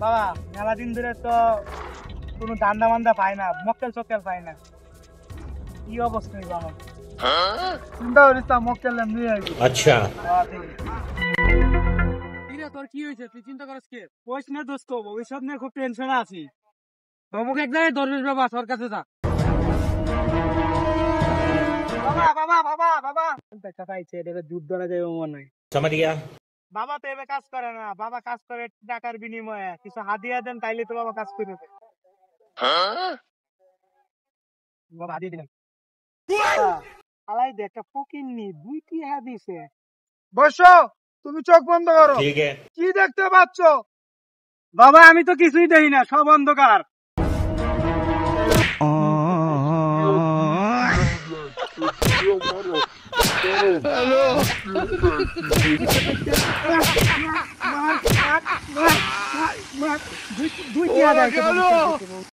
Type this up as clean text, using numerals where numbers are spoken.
বাবা মেলা দিন ধরে তো কোনো দান্দা মান্দা পাই না, মক্কেল চক্কেল পাই না, কি অবস্থা হইব আমার? চিন্তা করিস না, মক্কেল নিয়ে আসবি। अच्छा। তোর কি হয়েছে, তুই চিন্তা করিস কে? কইস না দোস্ত, ভবিষ্যৎ নিয়ে খুব টেনশনে আছি। অমুক এক জায়গায় ধরবিস বাবা, তোর কাছে যা। বাবা বাবা বাবা বাবা দেখা পাইছে, এটা দুধ ধরা যাবে মনে হয়। समझ गया। বাবা তো এবার কাজ করে না, বাবা কাজ করে টাকার বিনিময়ে, কিছু হাদিয়া দেন তাইলে তো বাবা কাজ করে দেবে। বাবা হাদিয়া দিলেন। আলাই দেখ, একটা ফকিন্নি দুইটি হাদিছে। বসো, তুমি চোখ বন্ধ করো। ठीक है। কি দেখতে পাচ্ছ? বাবা আমি তো কিছুই দেখি না, সব অন্ধকার। দুই